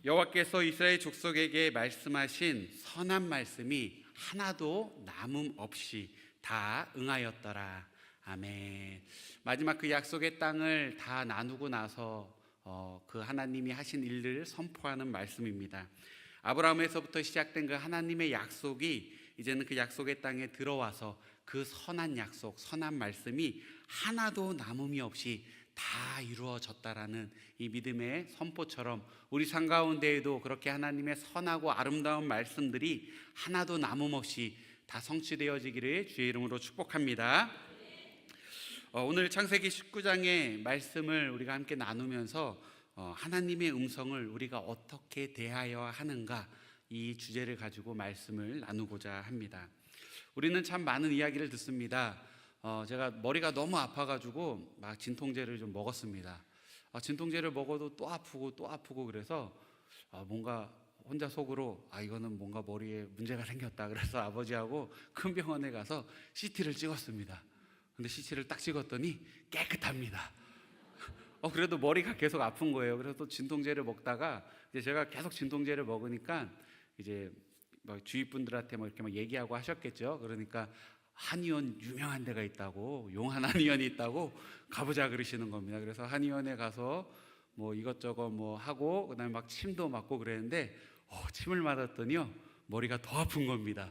여호와께서 이스라엘 족속에게 말씀하신 선한 말씀이 하나도 남음 없이 다 응하였더라. 아멘. 마지막 그 약속의 땅을 다 나누고 나서 그 하나님이 하신 일들을 선포하는 말씀입니다. 아브라함에서부터 시작된 그 하나님의 약속이 이제는 그 약속의 땅에 들어와서 그 선한 약속, 선한 말씀이 하나도 남음이 없이 다 이루어졌다라는 이 믿음의 선포처럼 우리 삶 가운데에도 그렇게 하나님의 선하고 아름다운 말씀들이 하나도 남음 없이 다 성취되어지기를 주의 이름으로 축복합니다. 오늘 창세기 19장의 말씀을 우리가 함께 나누면서 하나님의 음성을 우리가 어떻게 대하여야 하는가, 이 주제를 가지고 말씀을 나누고자 합니다. 우리는 참 많은 이야기를 듣습니다. 제가 머리가 너무 아파가지고 막 진통제를 좀 먹었습니다. 진통제를 먹어도 또 아프고 그래서 뭔가 혼자 속으로 이거는 뭔가 머리에 문제가 생겼다. 그래서 아버지하고 큰 병원에 가서 CT를 찍었습니다. 근데 CT를 딱 찍었더니 깨끗합니다. 그래도 머리가 계속 아픈 거예요. 그래서 또 진통제를 먹다가 이제 제가 계속 진통제를 먹으니까 이제 주위 분들한테 이렇게 얘기하고 하셨겠죠. 그러니까 한의원 유명한 데가 있다고, 용한 한의원이 있다고 가보자 그러시는 겁니다. 그래서 한의원에 가서 이것저것 하고 그다음에 막 침도 맞고 그랬는데 침을 맞았더니요 머리가 더 아픈 겁니다.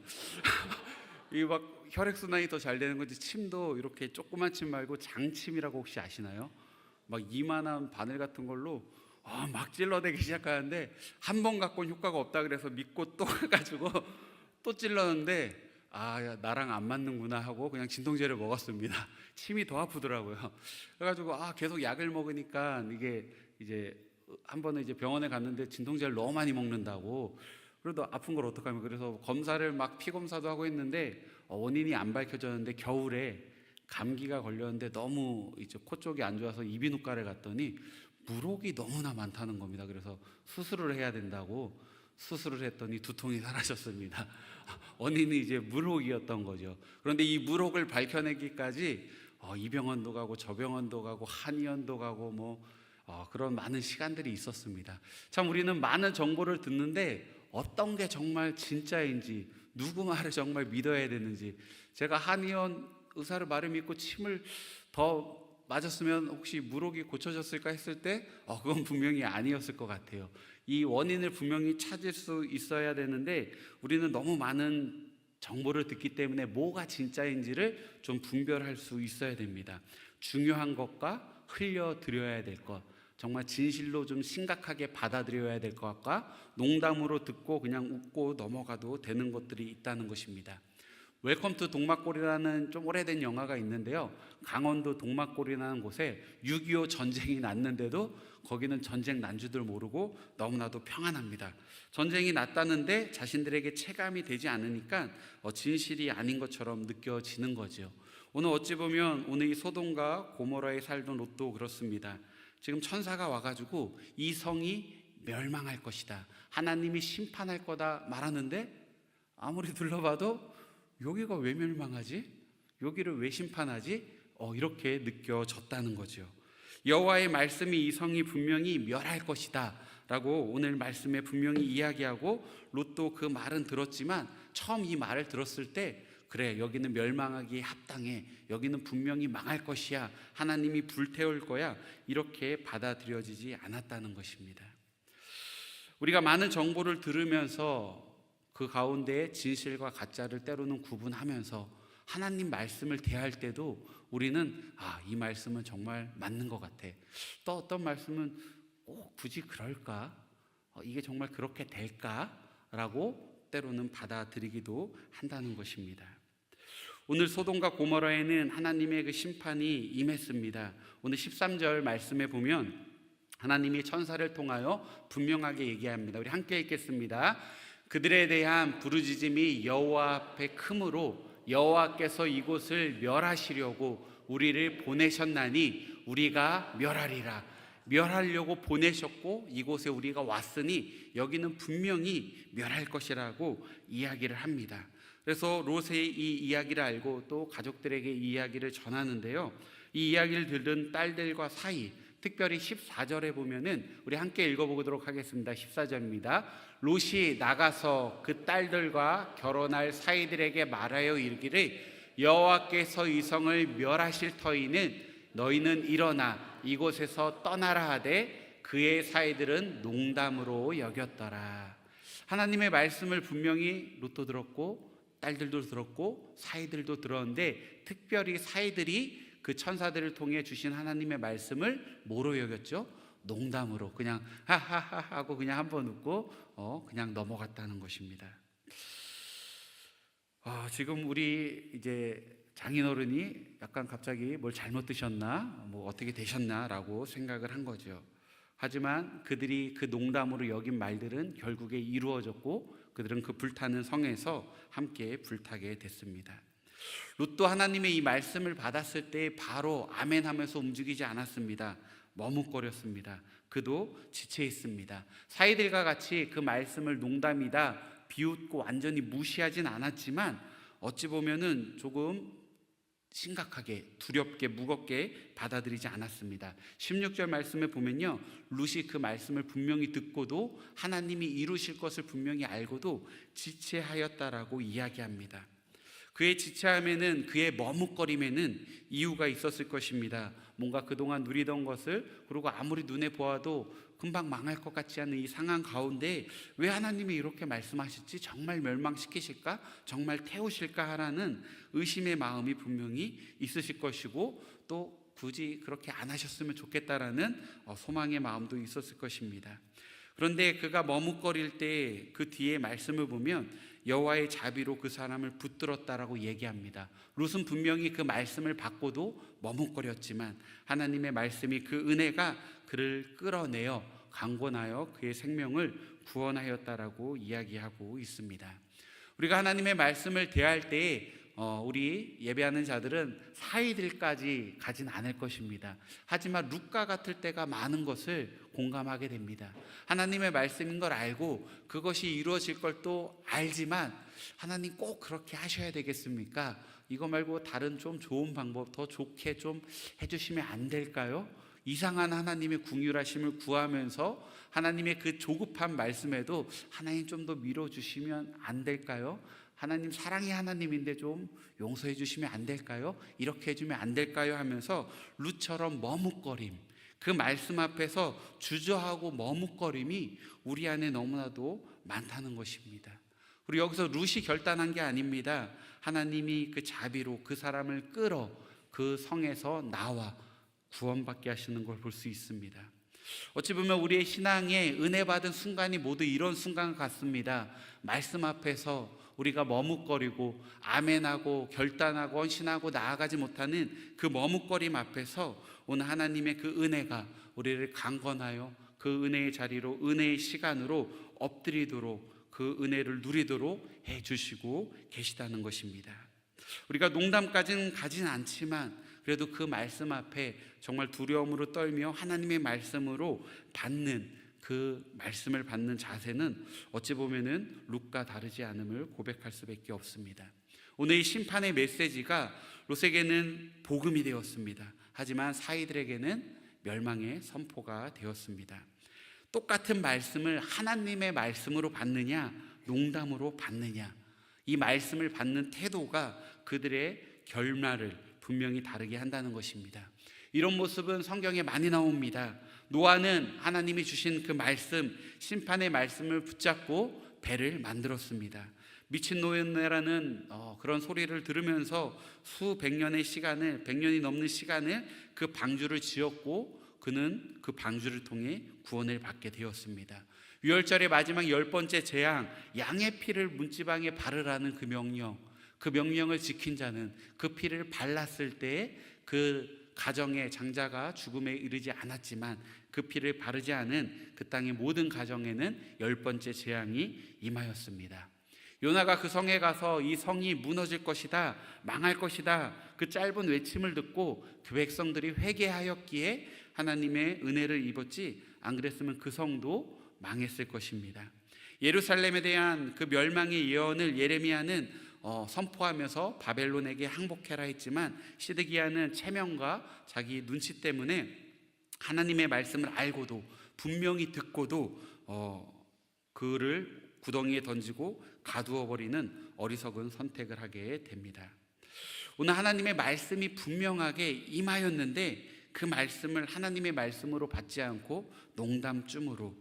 이 막 혈액순환이 더 잘 되는 건지 침도 이렇게 조그만 침 말고 장침이라고 혹시 아시나요? 막 이만한 바늘 같은 걸로 막 찔러대기 시작하는데 한 번 갖고는 효과가 없다 그래서 믿고 또 가가지고 또 찔렀는데 나랑 안 맞는구나 하고 그냥 진통제를 먹었습니다. 침이 더 아프더라고요. 그래가지고 계속 약을 먹으니까 이게 이제 한 번은 이제 병원에 갔는데 진통제를 너무 많이 먹는다고, 그래도 아픈 걸 어떡하면, 그래서 검사를 피 검사도 하고 했는데 원인이 안 밝혀졌는데 겨울에 감기가 걸렸는데 너무 이제 코 쪽이 안 좋아서 이비인후과를 갔더니 물혹이 너무나 많다는 겁니다. 그래서 수술을 해야 된다고 수술을 했더니 두통이 사라졌습니다. 원인이 이제 물혹이었던 거죠. 그런데 이 물혹을 밝혀내기까지 이 병원도 가고 저 병원도 가고 한의원도 가고 그런 많은 시간들이 있었습니다. 참 우리는 많은 정보를 듣는데 어떤 게 정말 진짜인지, 누구 말을 정말 믿어야 되는지, 제가 한의원 의사를 말을 믿고 침을 더 맞았으면 혹시 물혹이 고쳐졌을까 했을 때 그건 분명히 아니었을 것 같아요. 이 원인을 분명히 찾을 수 있어야 되는데 우리는 너무 많은 정보를 듣기 때문에 뭐가 진짜인지를 좀 분별할 수 있어야 됩니다. 중요한 것과 흘려드려야 될 것, 정말 진실로 좀 심각하게 받아들여야 될 것과 농담으로 듣고 그냥 웃고 넘어가도 되는 것들이 있다는 것입니다. 웰컴 투 동막골이라는 좀 오래된 영화가 있는데요, 강원도 동막골이라는 곳에 6.25 전쟁이 났는데도 거기는 전쟁 난주들 모르고 너무나도 평안합니다. 전쟁이 났다는데 자신들에게 체감이 되지 않으니까 진실이 아닌 것처럼 느껴지는 거죠. 오늘 어찌 보면 오늘 이 소돔과 고모라에 살던 롯도 그렇습니다. 지금 천사가 와가지고 이 성이 멸망할 것이다, 하나님이 심판할 거다 말하는데 아무리 둘러봐도 여기가 왜 멸망하지? 여기를 왜 심판하지? 이렇게 느껴졌다는 거죠. 여호와의 말씀이 이 성이 분명히 멸할 것이다 라고 오늘 말씀에 분명히 이야기하고, 롯도 그 말은 들었지만 처음 이 말을 들었을 때 그래, 여기는 멸망하기에 합당해, 여기는 분명히 망할 것이야, 하나님이 불태울 거야, 이렇게 받아들여지지 않았다는 것입니다. 우리가 많은 정보를 들으면서 그 가운데 진실과 가짜를 때로는 구분하면서 하나님 말씀을 대할 때도 우리는 이 말씀은 정말 맞는 것 같아, 또 어떤 말씀은 굳이 그럴까? 이게 정말 그렇게 될까? 라고 때로는 받아들이기도 한다는 것입니다. 오늘 소돔과 고모라에는 하나님의 그 심판이 임했습니다. 오늘 13절 말씀에 보면 하나님이 천사를 통하여 분명하게 얘기합니다. 우리 함께 읽겠습니다. 그들에 대한 부르짖음이 여호와 앞에 크므로 여호와께서 이곳을 멸하시려고 우리를 보내셨나니 우리가 멸하리라. 멸하려고 보내셨고 이곳에 우리가 왔으니 여기는 분명히 멸할 것이라고 이야기를 합니다. 그래서 롯의 이 이야기를 알고 또 가족들에게 이 이야기를 전하는데요, 이 이야기를 들은 딸들과 사이 특별히 14절에 보면은 우리 함께 읽어보도록 하겠습니다. 14절입니다. 롯이 나가서 그 딸들과 결혼할 사이들에게 말하여 이르기를 여호와께서 이 성을 멸하실 터이는 너희는 일어나 이곳에서 떠나라 하되 그의 사이들은 농담으로 여겼더라. 하나님의 말씀을 분명히 롯도 들었고 딸들도 들었고 사이들도 들었는데, 특별히 사이들이 그 천사들을 통해 주신 하나님의 말씀을 뭐로 여겼죠? 농담으로, 그냥 하하하 하고 그냥 한번 웃고 그냥 넘어갔다는 것입니다. 지금 우리 이제 장인어른이 약간 갑자기 뭘 잘못 드셨나, 뭐 어떻게 되셨나라고 생각을 한 거죠. 하지만 그들이 그 농담으로 여긴 말들은 결국에 이루어졌고 그들은 그 불타는 성에서 함께 불타게 됐습니다. 롯도 하나님의 이 말씀을 받았을 때 바로 아멘 하면서 움직이지 않았습니다. 머뭇거렸습니다. 그도 지쳐 있습니다. 사이들과 같이 그 말씀을 농담이다 비웃고 완전히 무시하진 않았지만 어찌 보면은 조금 심각하게, 두렵게, 무겁게 받아들이지 않았습니다. 16절 말씀에 보면요, 롯이 그 말씀을 분명히 듣고도 하나님이 이루실 것을 분명히 알고도 지체하였다라고 이야기합니다. 그의 지체함에는, 그의 머뭇거림에는 이유가 있었을 것입니다. 뭔가 그동안 누리던 것을, 그리고 아무리 눈에 보아도 금방 망할 것 같지 않은 이 상황 가운데 왜 하나님이 이렇게 말씀하실지, 정말 멸망시키실까, 정말 태우실까 하라는 의심의 마음이 분명히 있으실 것이고, 또 굳이 그렇게 안 하셨으면 좋겠다라는 소망의 마음도 있었을 것입니다. 그런데 그가 머뭇거릴 때 그 뒤에 말씀을 보면 여호와의 자비로 그 사람을 붙들었다라고 얘기합니다. 롯은 분명히 그 말씀을 받고도 머뭇거렸지만 하나님의 말씀이, 그 은혜가 그를 끌어내어 강권하여 그의 생명을 구원하였다라고 이야기하고 있습니다. 우리가 하나님의 말씀을 대할 때에 우리 예배하는 자들은 사이들까지 가진 않을 것입니다. 하지만 룻과 같을 때가 많은 것을 공감하게 됩니다. 하나님의 말씀인 걸 알고 그것이 이루어질 걸 또 알지만 하나님 꼭 그렇게 하셔야 되겠습니까? 이거 말고 다른 좀 좋은 방법, 더 좋게 좀 해주시면 안 될까요? 이상한 하나님의 궁휼하심을 구하면서 하나님의 그 조급한 말씀에도 하나님 좀 더 밀어주시면 안 될까요? 하나님 사랑의 하나님인데 좀 용서해 주시면 안 될까요? 이렇게 해주면 안 될까요? 하면서 룻처럼 머뭇거림, 그 말씀 앞에서 주저하고 머뭇거림이 우리 안에 너무나도 많다는 것입니다. 그리고 여기서 룻이 결단한 게 아닙니다. 하나님이 그 자비로 그 사람을 끌어 그 성에서 나와 구원받게 하시는 걸 볼 수 있습니다. 어찌 보면 우리의 신앙에 은혜 받은 순간이 모두 이런 순간 같습니다. 말씀 앞에서 우리가 머뭇거리고 아멘하고 결단하고 헌신하고 나아가지 못하는 그 머뭇거림 앞에서 오늘 하나님의 그 은혜가 우리를 강건하여 그 은혜의 자리로, 은혜의 시간으로 엎드리도록, 그 은혜를 누리도록 해주시고 계시다는 것입니다. 우리가 농담까지는 가진 않지만 그래도 그 말씀 앞에 정말 두려움으로 떨며 하나님의 말씀으로 받는, 그 말씀을 받는 자세는 어찌 보면은 룻과 다르지 않음을 고백할 수밖에 없습니다. 오늘 이 심판의 메시지가 롯에게는 복음이 되었습니다. 하지만 사이들에게는 멸망의 선포가 되었습니다. 똑같은 말씀을 하나님의 말씀으로 받느냐, 농담으로 받느냐, 이 말씀을 받는 태도가 그들의 결말을 분명히 다르게 한다는 것입니다. 이런 모습은 성경에 많이 나옵니다. 노아는 하나님이 주신 그 말씀, 심판의 말씀을 붙잡고 배를 만들었습니다. 미친 노예라는 그런 소리를 들으면서 수백 년의 시간을, 100년이 넘는 시간을 그 방주를 지었고 그는 그 방주를 통해 구원을 받게 되었습니다. 유월절의 마지막 10번째 재앙, 양의 피를 문지방에 바르라는 그 명령, 그 명령을 지킨 자는, 그 피를 발랐을 때 그 가정의 장자가 죽음에 이르지 않았지만 그 피를 바르지 않은 그 땅의 모든 가정에는 10번째 재앙이 임하였습니다. 요나가 그 성에 가서 이 성이 무너질 것이다, 망할 것이다, 그 짧은 외침을 듣고 그 백성들이 회개하였기에 하나님의 은혜를 입었지, 안 그랬으면 그 성도 망했을 것입니다. 예루살렘에 대한 그 멸망의 예언을 예레미야는 선포하면서 바벨론에게 항복해라 했지만 시드기야는 체면과 자기 눈치 때문에 하나님의 말씀을 알고도 분명히 듣고도 그를 구덩이에 던지고 가두어 버리는 어리석은 선택을 하게 됩니다. 오늘 하나님의 말씀이 분명하게 임하였는데 그 말씀을 하나님의 말씀으로 받지 않고 농담쯤으로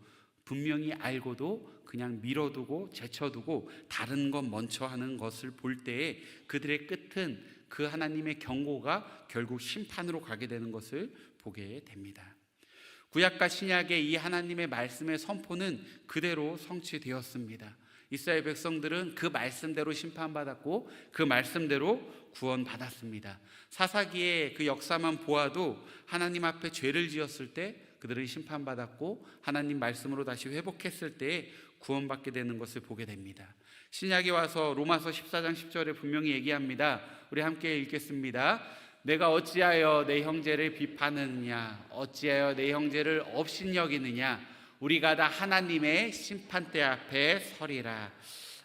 분명히 알고도 그냥 밀어두고 제쳐두고 다른 것 먼저 하는 것을 볼 때에 그들의 끝은 그 하나님의 경고가 결국 심판으로 가게 되는 것을 보게 됩니다. 구약과 신약의 이 하나님의 말씀의 선포는 그대로 성취되었습니다. 이스라엘 백성들은 그 말씀대로 심판받았고 그 말씀대로 구원받았습니다. 사사기의 그 역사만 보아도 하나님 앞에 죄를 지었을 때 그들은 심판받았고 하나님 말씀으로 다시 회복했을 때에 구원받게 되는 것을 보게 됩니다. 신약에 와서 로마서 14장 10절에 분명히 얘기합니다. 우리 함께 읽겠습니다. 내가 어찌하여 내 형제를 비판하느냐, 어찌하여 내 형제를 업신여기느냐, 우리가 다 하나님의 심판대 앞에 서리라.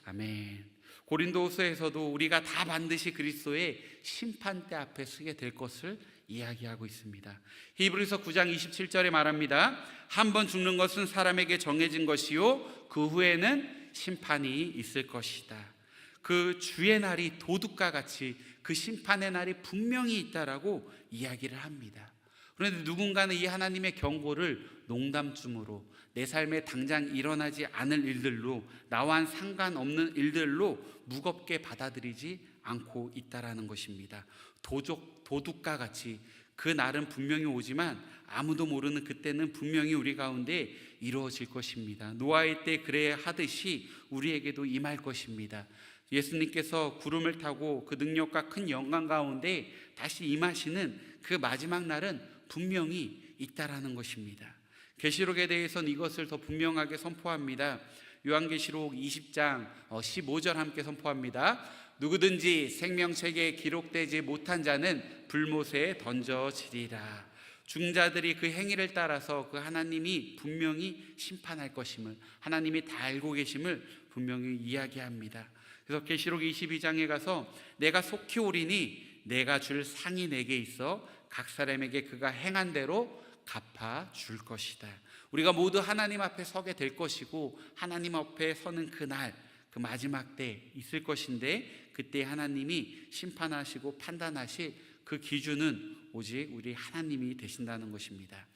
아멘. 고린도후서에서도 우리가 다 반드시 그리스도의 심판대 앞에 서게 될 것을 이야기하고 있습니다. 히브리서 9장 27절에 말합니다. 한 번 죽는 것은 사람에게 정해진 것이요 그 후에는 심판이 있을 것이다. 그 주의 날이 도둑과 같이 그 심판의 날이 분명히 있다라고 이야기를 합니다. 그런데 누군가는 이 하나님의 경고를 농담쯤으로 내 삶에 당장 일어나지 않을 일들로 나와 상관없는 일들로 무겁게 받아들이지 않고 있다라는 것입니다. 도둑과 같이 그 날은 분명히 오지만 아무도 모르는 그때는 분명히 우리 가운데 이루어질 것입니다. 노아의 때 그래야 하듯이 우리에게도 임할 것입니다. 예수님께서 구름을 타고 그 능력과 큰 영광 가운데 다시 임하시는 그 마지막 날은 분명히 있다라는 것입니다. 계시록에 대해서는 이것을 더 분명하게 선포합니다. 요한계시록 20장 15절 함께 선포합니다. 누구든지 생명책에 기록되지 못한 자는 불못에 던져지리라. 중자들이 그 행위를 따라서 그 하나님이 분명히 심판할 것임을, 하나님이 다 알고 계심을 분명히 이야기합니다. 그래서 계시록 22장에 가서 내가 속히 오리니 내가 줄 상이 내게 있어 각 사람에게 그가 행한 대로 갚아 줄 것이다. 우리가 모두 하나님 앞에 서게 될 것이고 하나님 앞에 서는 그날, 그 마지막 때 있을 것인데 그때 하나님이 심판하시고 판단하실 그 기준은 오직 우리 하나님이 되신다는 것입니다.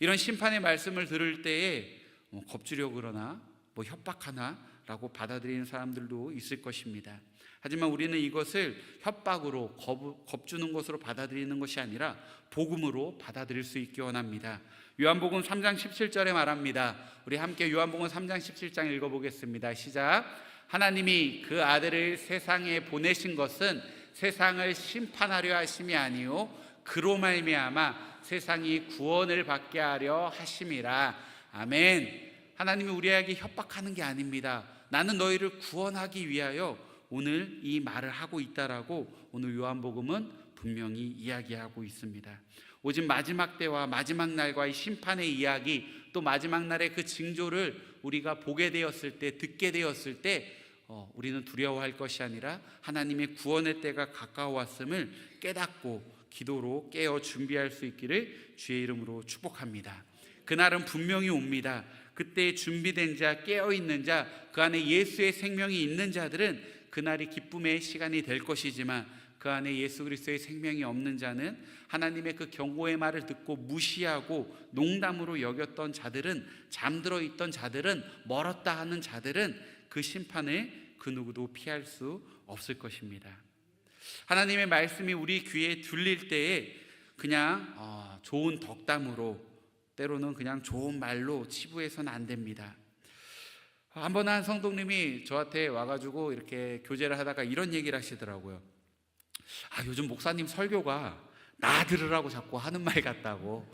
이런 심판의 말씀을 들을 때에 겁주려 그러나 협박하나 라고 받아들이는 사람들도 있을 것입니다. 하지만 우리는 이것을 협박으로 겁주는 것으로 받아들이는 것이 아니라 복음으로 받아들일 수 있기 원합니다. 요한복음 3장 17절에 말합니다. 우리 함께 요한복음 3장 17장 읽어보겠습니다. 시작. 하나님이 그 아들을 세상에 보내신 것은 세상을 심판하려 하심이 아니요 그로 말미암아 세상이 구원을 받게 하려 하심이라. 아멘. 하나님이 우리에게 협박하는 게 아닙니다. 나는 너희를 구원하기 위하여 오늘 이 말을 하고 있다라고 오늘 요한복음은 분명히 이야기하고 있습니다. 오직 마지막 때와 마지막 날과의 심판의 이야기, 또 마지막 날의 그 징조를 우리가 보게 되었을 때, 듣게 되었을 때 우리는 두려워할 것이 아니라 하나님의 구원의 때가 가까워왔음을 깨닫고 기도로 깨어 준비할 수 있기를 주의 이름으로 축복합니다. 그날은 분명히 옵니다. 그때 준비된 자, 깨어있는 자, 그 안에 예수의 생명이 있는 자들은 그날이 기쁨의 시간이 될 것이지만 그 안에 예수 그리스도의 생명이 없는 자는 하나님의 그 경고의 말을 듣고 무시하고 농담으로 여겼던 자들은, 잠들어 있던 자들은, 멀었다 하는 자들은 그 심판을 그 누구도 피할 수 없을 것입니다. 하나님의 말씀이 우리 귀에 들릴 때에 그냥 좋은 덕담으로, 때로는 그냥 좋은 말로 치부해서는 안 됩니다. 한번 한 성도님이 저한테 와가지고 이렇게 교제를 하다가 이런 얘기를 하시더라고요. 요즘 목사님 설교가 나 들으라고 자꾸 하는 말 같다고.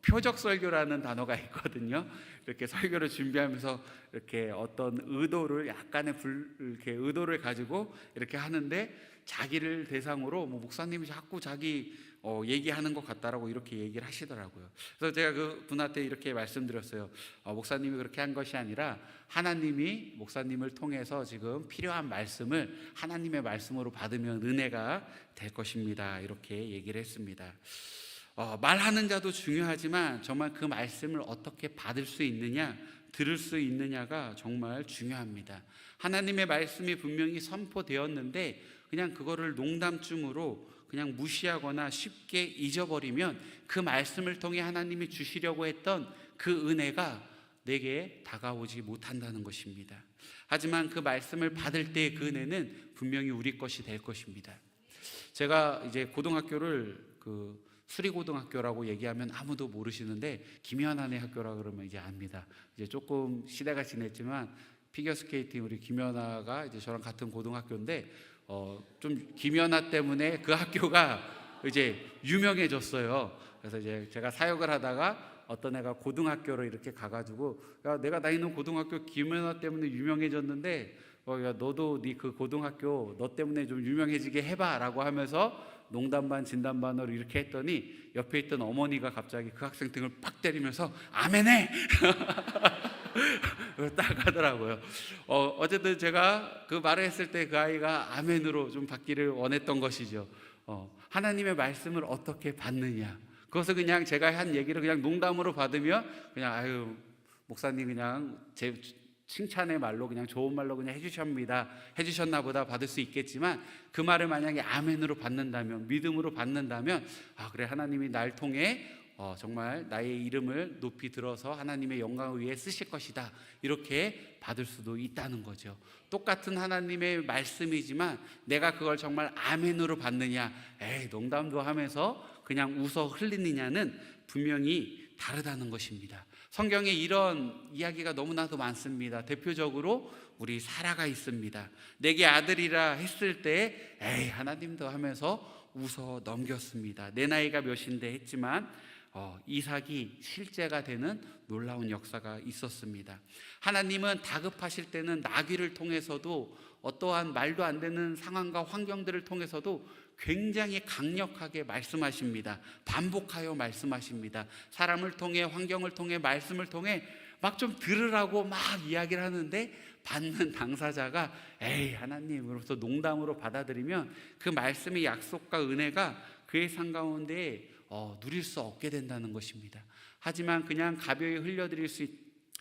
표적 설교라는 단어가 있거든요. 이렇게 설교를 준비하면서 이렇게 어떤 의도를 약간의 이렇게 의도를 가지고 이렇게 하는데 자기를 대상으로 목사님이 자꾸 자기 얘기하는 것 같다라고 이렇게 얘기를 하시더라고요. 그래서 제가 그 분한테 이렇게 말씀드렸어요. 목사님이 그렇게 한 것이 아니라 하나님이 목사님을 통해서 지금 필요한 말씀을 하나님의 말씀으로 받으면 은혜가 될 것입니다. 이렇게 얘기를 했습니다. 말하는 자도 중요하지만 정말 그 말씀을 어떻게 받을 수 있느냐, 들을 수 있느냐가 정말 중요합니다. 하나님의 말씀이 분명히 선포되었는데 그냥 그거를 농담쯤으로 그냥 무시하거나 쉽게 잊어버리면 그 말씀을 통해 하나님이 주시려고 했던 그 은혜가 내게 다가오지 못한다는 것입니다. 하지만 그 말씀을 받을 때의 그 은혜는 분명히 우리 것이 될 것입니다. 제가 이제 고등학교를 수리고등학교라고 얘기하면 아무도 모르시는데 김연아네 학교라 그러면 이제 압니다. 이제 조금 시대가 지났지만 피겨스케이팅 우리 김연아가 이제 저랑 같은 고등학교인데 좀 김연아 때문에 그 학교가 이제 유명해졌어요. 그래서 이제 제가 사역을 하다가 어떤 애가 고등학교로 이렇게 가가지고 야, 내가 다니는 고등학교 김연아 때문에 유명해졌는데 야, 너도 네 그 고등학교 너 때문에 좀 유명해지게 해봐라고 하면서 농담 반 진담 반으로 이렇게 했더니 옆에 있던 어머니가 갑자기 그 학생 등을 팍 때리면서 아멘해 딱 하더라고요. 어쨌든 제가 그 말을 했을 때 그 아이가 아멘으로 좀 받기를 원했던 것이죠. 하나님의 말씀을 어떻게 받느냐, 그것을 그냥 제가 한 얘기를 그냥 농담으로 받으면 그냥 아유 목사님 그냥 제 칭찬의 말로 그냥 좋은 말로 그냥 해주셨나 보다 받을 수 있겠지만 그 말을 만약에 아멘으로 받는다면, 믿음으로 받는다면 그래 하나님이 날 통해 정말 나의 이름을 높이 들어서 하나님의 영광을 위해 쓰실 것이다, 이렇게 받을 수도 있다는 거죠. 똑같은 하나님의 말씀이지만 내가 그걸 정말 아멘으로 받느냐, 농담도 하면서 그냥 웃어 흘리느냐는 분명히 다르다는 것입니다. 성경에 이런 이야기가 너무나도 많습니다. 대표적으로 우리 사라가 있습니다. 내게 아들이라 했을 때 하나님도 하면서 웃어 넘겼습니다. 내 나이가 몇인데 했지만 이삭이 실제가 되는 놀라운 역사가 있었습니다. 하나님은 다급하실 때는 나귀를 통해서도 어떠한 말도 안 되는 상황과 환경들을 통해서도 굉장히 강력하게 말씀하십니다. 반복하여 말씀하십니다. 사람을 통해, 환경을 통해, 말씀을 통해 막 좀 들으라고 막 이야기를 하는데 받는 당사자가 하나님으로서 농담으로 받아들이면 그 말씀의 약속과 은혜가 그의 삶 가운데 누릴 수 없게 된다는 것입니다. 하지만 그냥 가벼이 흘려드릴 수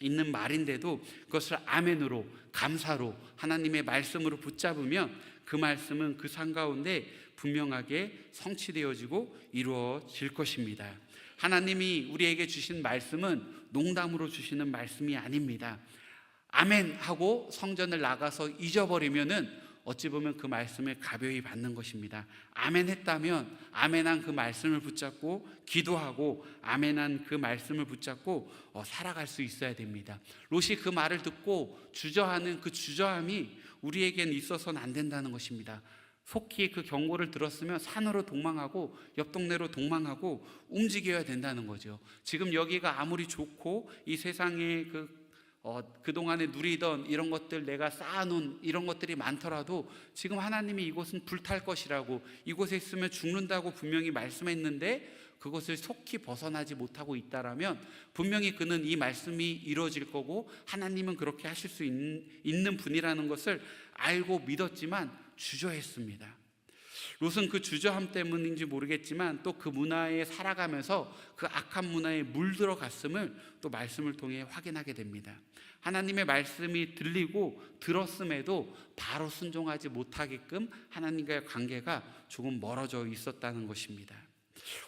있는 말인데도 그것을 아멘으로, 감사로, 하나님의 말씀으로 붙잡으면 그 말씀은 그 삶 가운데 분명하게 성취되어지고 이루어질 것입니다. 하나님이 우리에게 주신 말씀은 농담으로 주시는 말씀이 아닙니다. 아멘 하고 성전을 나가서 잊어버리면은 어찌 보면 그 말씀을 가벼이 받는 것입니다. 아멘 했다면 아멘한 그 말씀을 붙잡고 기도하고 아멘한 그 말씀을 붙잡고 살아갈 수 있어야 됩니다. 롯이 그 말을 듣고 주저하는 그 주저함이 우리에겐 있어서는 안 된다는 것입니다. 속히 그 경고를 들었으면 산으로 도망하고 옆 동네로 도망하고 움직여야 된다는 거죠. 지금 여기가 아무리 좋고 이 세상에 그동안에 누리던 이런 것들, 내가 쌓아놓은 이런 것들이 많더라도 지금 하나님이 이곳은 불탈 것이라고, 이곳에 있으면 죽는다고 분명히 말씀했는데 그것을 속히 벗어나지 못하고 있다라면 분명히 그는 이 말씀이 이루어질 거고 하나님은 그렇게 하실 수 있는 분이라는 것을 알고 믿었지만 주저했습니다. 롯은 그 주저함 때문인지 모르겠지만 또 그 문화에 살아가면서 그 악한 문화에 물들어갔음을 또 말씀을 통해 확인하게 됩니다. 하나님의 말씀이 들리고 들었음에도 바로 순종하지 못하게끔 하나님과의 관계가 조금 멀어져 있었다는 것입니다.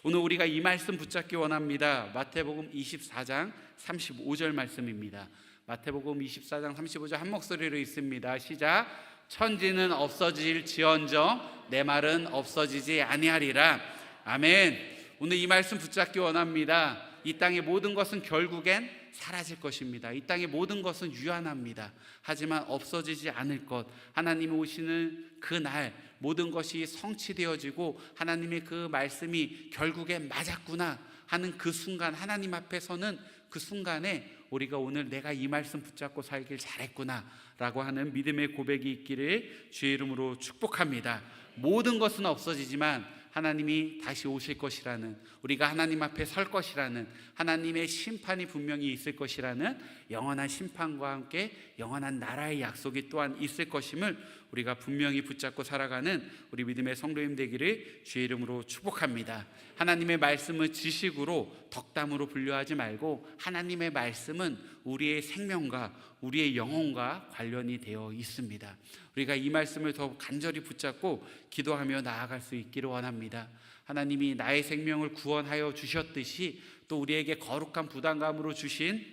오늘 우리가 이 말씀 붙잡기 원합니다. 마태복음 24장 35절 말씀입니다. 마태복음 24장 35절 한 목소리로 있습니다. 시작. 천지는 없어질지언정 내 말은 없어지지 아니하리라. 아멘. 오늘 이 말씀 붙잡기 원합니다. 이 땅의 모든 것은 결국엔 사라질 것입니다. 이 땅의 모든 것은 유한합니다. 하지만 없어지지 않을 것, 하나님이 오시는 그날 모든 것이 성취되어지고 하나님의 그 말씀이 결국엔 맞았구나 하는 그 순간, 하나님 앞에 서는 그 순간에 우리가 오늘 내가 이 말씀 붙잡고 살길 잘했구나 라고 하는 믿음의 고백이 있기를 주의 이름으로 축복합니다. 모든 것은 없어지지만 하나님이 다시 오실 것이라는, 우리가 하나님 앞에 설 것이라는, 하나님의 심판이 분명히 있을 것이라는 영원한 심판과 함께 영원한 나라의 약속이 또한 있을 것임을 우리가 분명히 붙잡고 살아가는 우리 믿음의 성도님 되기를 주의 이름으로 축복합니다. 하나님의 말씀은 지식으로 덕담으로 분류하지 말고 하나님의 말씀은 우리의 생명과 우리의 영혼과 관련이 되어 있습니다. 우리가 이 말씀을 더 간절히 붙잡고 기도하며 나아갈 수 있기를 원합니다. 하나님이 나의 생명을 구원하여 주셨듯이 또 우리에게 거룩한 부담감으로 주신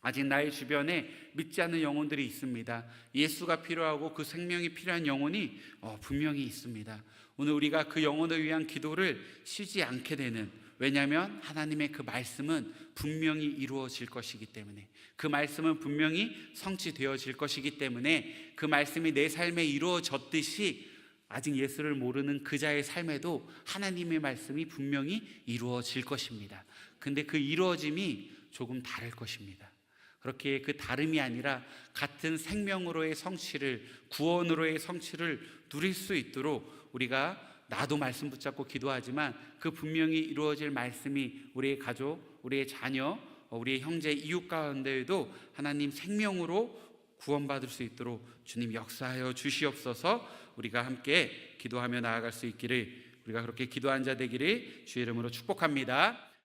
아직 나의 주변에 믿지 않는 영혼들이 있습니다. 예수가 필요하고 그 생명이 필요한 영혼이 분명히 있습니다. 오늘 우리가 그 영혼을 위한 기도를 쉬지 않게 되는, 왜냐하면 하나님의 그 말씀은 분명히 이루어질 것이기 때문에, 그 말씀은 분명히 성취되어질 것이기 때문에 그 말씀이 내 삶에 이루어졌듯이 아직 예수를 모르는 그 자의 삶에도 하나님의 말씀이 분명히 이루어질 것입니다. 근데 그 이루어짐이 조금 다를 것입니다. 그렇게 그 다름이 아니라 같은 생명으로의 성취를, 구원으로의 성취를 누릴 수 있도록 우리가, 나도 말씀 붙잡고 기도하지만 그 분명히 이루어질 말씀이 우리의 가족, 우리의 자녀, 우리의 형제, 이웃 가운데에도 하나님 생명으로 구원받을 수 있도록 주님 역사하여 주시옵소서. 우리가 함께 기도하며 나아갈 수 있기를, 우리가 그렇게 기도한 자 되기를 주의 이름으로 축복합니다.